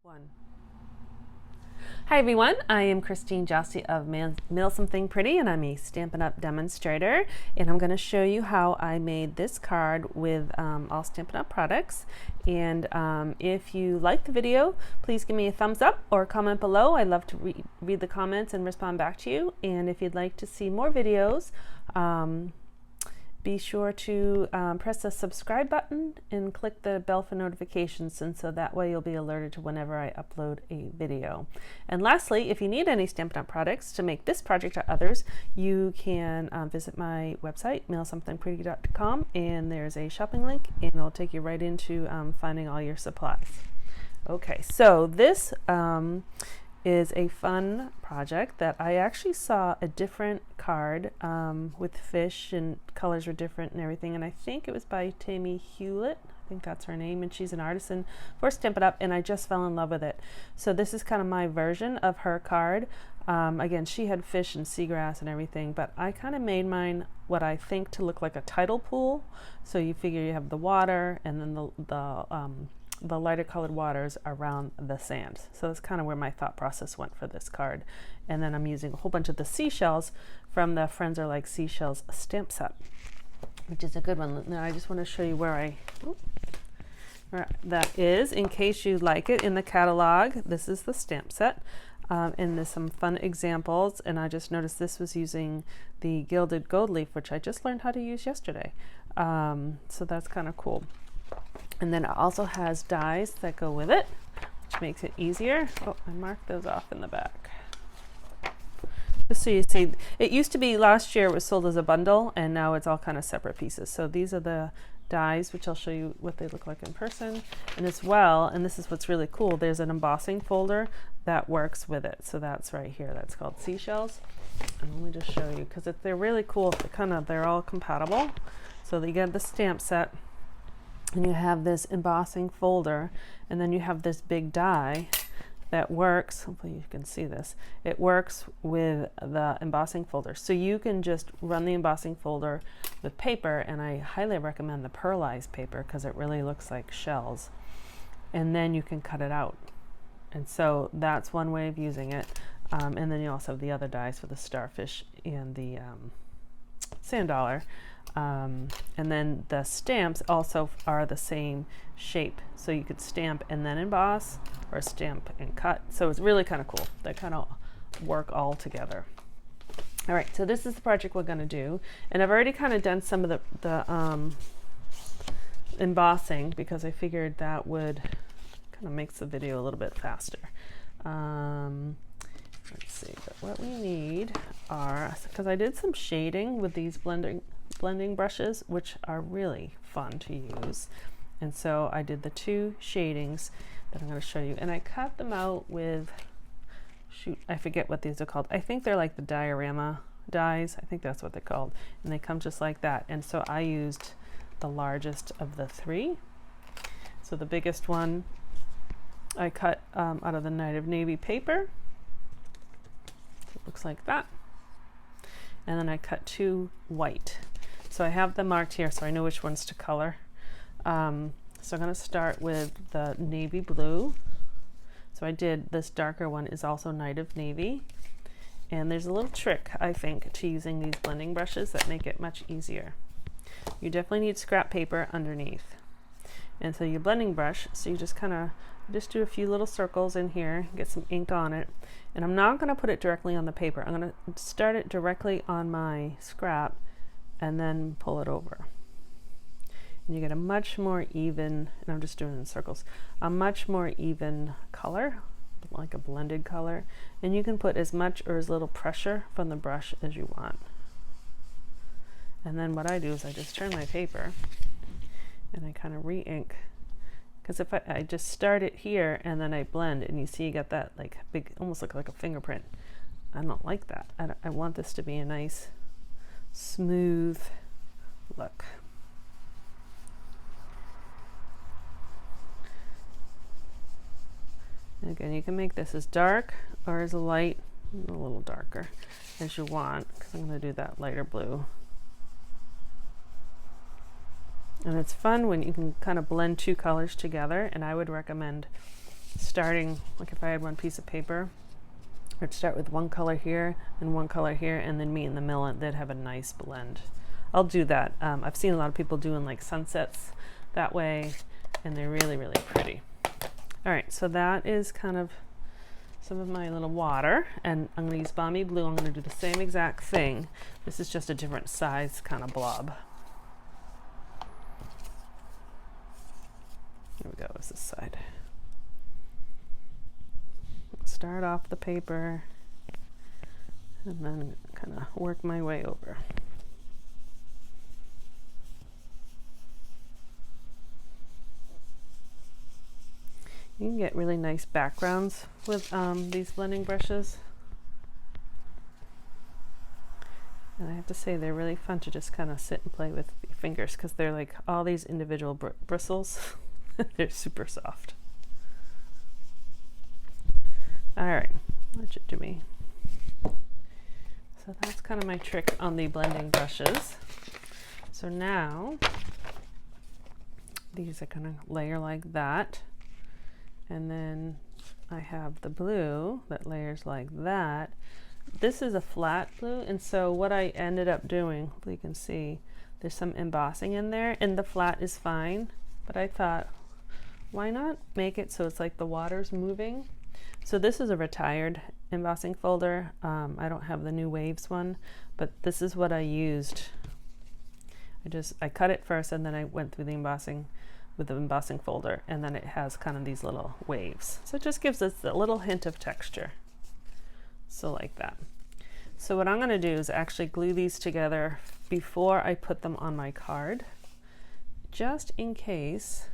One. Hi everyone, I am Christine Josty of Mail Something Pretty, and I'm a Stampin' Up! Demonstrator, and I'm going to show you how I made this card with all Stampin' Up! Products. And if you like the video, please give me a thumbs up or comment below. I love to read the comments and respond back to you. And if you'd like to see more videos, be sure to press the subscribe button and click the bell for notifications, and so that way you'll be alerted to whenever I upload a video. And lastly, if you need any Stampin' Up! Products to make this project or others, you can visit my website, mailsomethingpretty.com, and there's a shopping link, and it'll take you right into finding all your supplies. Okay, so this is a fun project that I actually saw a different card with fish, and colors were different and everything, and I think it was by Tammy Hewlett. I think that's her name, and she's an artisan for Stampin' Up! And I just fell in love with it. So this is kind of my version of her card. Again, she had fish and seagrass and everything, but I kind of made mine what I think to look like a tidal pool. So you figure you have the water and then the lighter colored waters around the sand. So that's kind of where my thought process went for this card. And then I'm using a whole bunch of the seashells from the Friends Are Like Seashells stamp set, which is a good one. Now I just want to show you where that is, in case you like it. In the catalog, this is the stamp set. And there's some fun examples, and I just noticed this was using the gilded gold leaf, which I just learned how to use yesterday. So that's kind of cool. And then it also has dies that go with it, which makes it easier. Oh, I marked those off in the back. Just so you see, it used to be last year it was sold as a bundle, and now it's all kind of separate pieces. So these are the dies, which I'll show you what they look like in person. And as well, and this is what's really cool, there's an embossing folder that works with it. So that's right here. That's called Seashells. And let me just show you, because they're really cool. They're all compatible. So you get the stamp set, and you have this embossing folder, and then you have this big die that works. Hopefully you can see this. It works with the embossing folder. So you can just run the embossing folder with paper, and I highly recommend the pearlized paper because it really looks like shells. And then you can cut it out. And so that's one way of using it. And then you also have the other dies for the starfish and the sand dollar. And then the stamps also are the same shape, so you could stamp and then emboss, or stamp and cut. So it's really kind of cool. They kind of work all together. All right, so this is the project we're going to do, and I've already kind of done some of the embossing, because I figured that would kind of makes the video a little bit faster. Let's see, but what we need are, because I did some shading with these blending brushes, which are really fun to use. And so I did the two shadings that I'm going to show you, and I cut them out with, shoot, I forget what these are called. I think they're like the diorama dies. I think that's what they're called. And they come just like that. And so I used the largest of the three. So the biggest one I cut out of the Night of Navy paper. It looks like that. And then I cut two white. So I have them marked here so I know which ones to color. So I'm going to start with the navy blue. So I did, this darker one is also Night of Navy. And there's a little trick, I think, to using these blending brushes that make it much easier. You definitely need scrap paper underneath. And so your blending brush, so you just kind of do a few little circles in here, get some ink on it. And I'm not going to put it directly on the paper. I'm going to start it directly on my scrap and then pull it over. And you get a much more even, and I'm just doing it in circles, a much more even color, like a blended color. And you can put as much or as little pressure from the brush as you want. And then what I do is I just turn my paper and I kind of re-ink. Because if I just start it here and then I blend, and you see you got that like big, almost look like a fingerprint. I don't like that. I want this to be a nice, smooth look. And again, you can make this as dark or as light, a little darker as you want, because I'm going to do that lighter blue. And it's fun when you can kind of blend two colors together, and I would recommend starting, like if I had one piece of paper, I'd start with one color here and one color here, and then meet in the middle, and they'd have a nice blend. I'll do that. I've seen a lot of people doing like sunsets that way, and they're really, really pretty. All right, so that is kind of some of my little water, and I'm going to use Balmy Blue. I'm going to do the same exact thing. This is just a different size kind of blob. Here we go, is this side. Start off the paper and then kind of work my way over. You can get really nice backgrounds with these blending brushes. And I have to say, they're really fun to just kind of sit and play with your fingers, because they're like all these individual bristles. They're super soft. All right, let you do me. So that's kind of my trick on the blending brushes. So now these are gonna layer like that. And then I have the blue that layers like that. This is a flat blue, and so what I ended up doing, hopefully you can see, there's some embossing in there, and the flat is fine, but I thought, why not make it so it's like the water's moving? So this is a retired embossing folder. I don't have the new Waves one, but this is what I used. I cut it first, and then I went through the embossing with the embossing folder, and then it has kind of these little waves. So it just gives us a little hint of texture. So like that. So what I'm going to do is actually glue these together before I put them on my card, just in case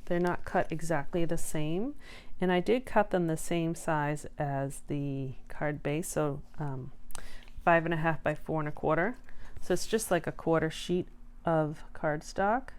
they're not cut exactly the same. And I did cut them the same size as the card base, so 5.5 by 4 1/4. So it's just like a quarter sheet of cardstock.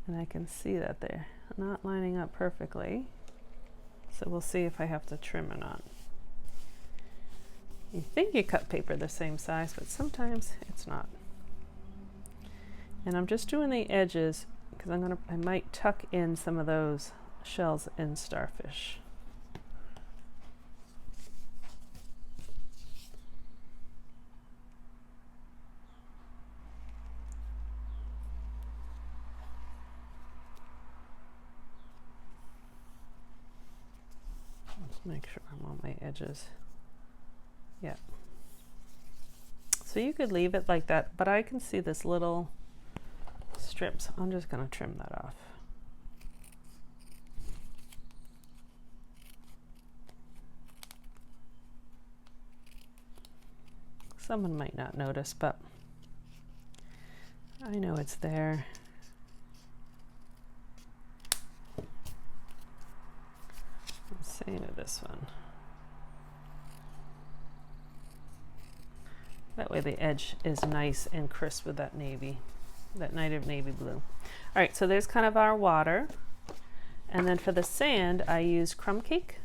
And I can see that they're not lining up perfectly. So we'll see if I have to trim or not. You think you cut paper the same size, but sometimes it's not. And I'm just doing the edges because I might tuck in some of those shells and starfish. Let's make sure I'm on my edges. Yeah. So you could leave it like that, but I can see this little strips. I'm just going to trim that off. Someone might not notice, but I know it's there. Same with this one. That way the edge is nice and crisp with that navy, that night of navy blue. All right, so there's kind of our water. And then for the sand, I use crumb cake,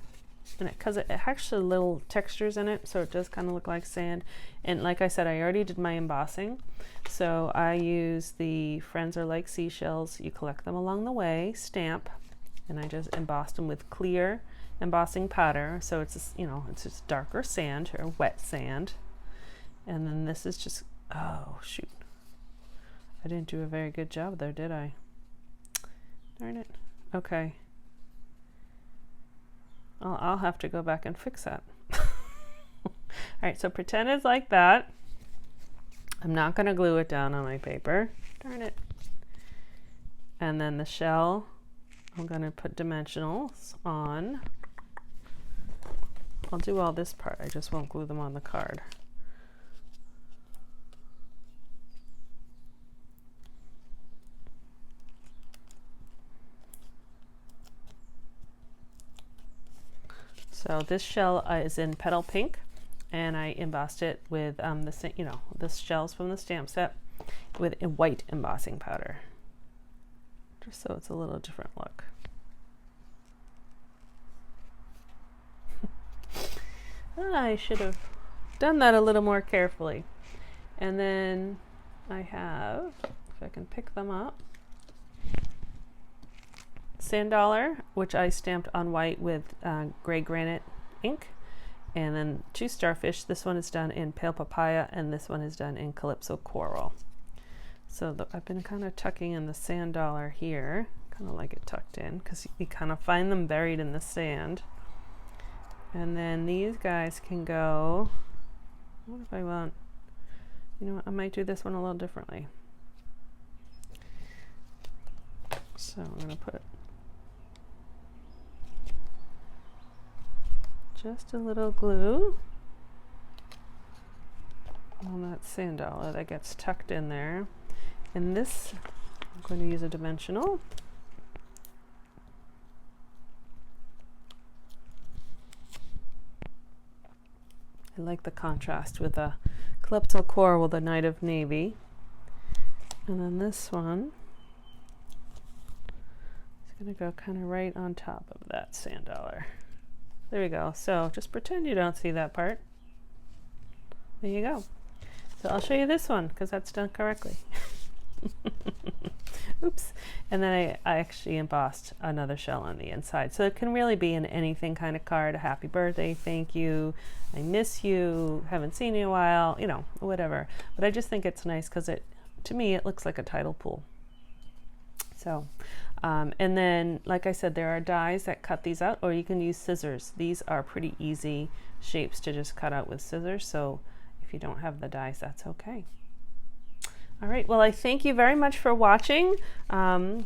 and because it actually little textures in it, so it does kind of look like sand. And like I said, I already did my embossing. So I use the Friends Are Like Seashells. You collect them along the way, stamp, and I just embossed them with clear embossing powder. So it's just, you know, it's just darker sand or wet sand. And then this is just, oh shoot, I didn't do a very good job there, did I? Darn it. Okay. Well, I'll have to go back and fix that. All right, so pretend it's like that. I'm not going to glue it down on my paper. Darn it. And then the shell, I'm going to put dimensionals on. I'll do all this part. I just won't glue them on the card. So this shell is in Petal Pink, and I embossed it with the shells from the stamp set with a white embossing powder, just so it's a little different look. I should have done that a little more carefully. And then I have, if I can pick them up, sand dollar, which I stamped on white with gray granite ink. And then 2 starfish. This one is done in pale papaya, and this one is done in calypso coral. So I've been kind of tucking in the sand dollar here, kind of like it tucked in, because you kind of find them buried in the sand. And then these guys can go, what if I want, you know what, I might do this one a little differently. So I'm going to put just a little glue on that sand dollar that gets tucked in there. And this, I'm going to use a dimensional. I like the contrast with a calypso coral with a night of navy. And then this one is going to go kind of right on top of that sand dollar. There we go. So just pretend you don't see that part. There you go. So I'll show you this one because that's done correctly. Oops. And then I actually embossed another shell on the inside. So it can really be in anything kind of card, a happy birthday, thank you, I miss you, haven't seen you in a while, you know, whatever. But I just think it's nice because to me, it looks like a tidal pool. So, and then, like I said, there are dies that cut these out, or you can use scissors. These are pretty easy shapes to just cut out with scissors. So if you don't have the dies, that's okay. All right, well, I thank you very much for watching, and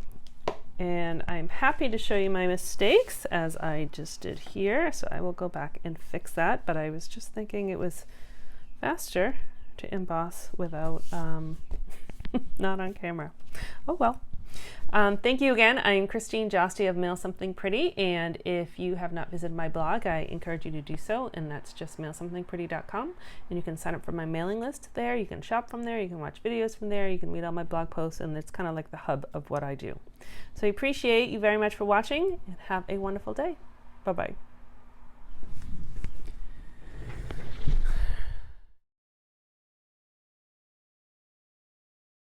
I'm happy to show you my mistakes as I just did here. So I will go back and fix that, but I was just thinking it was faster to emboss without, not on camera. Oh well. Thank you again. I'm Christine Josty of Mail Something Pretty, and if you have not visited my blog, I encourage you to do so, and that's just mailsomethingpretty.com, and you can sign up for my mailing list there. You can shop from there, you can watch videos from there, you can read all my blog posts, and it's kind of like the hub of what I do. So I appreciate you very much for watching, and have a wonderful day. Bye-bye.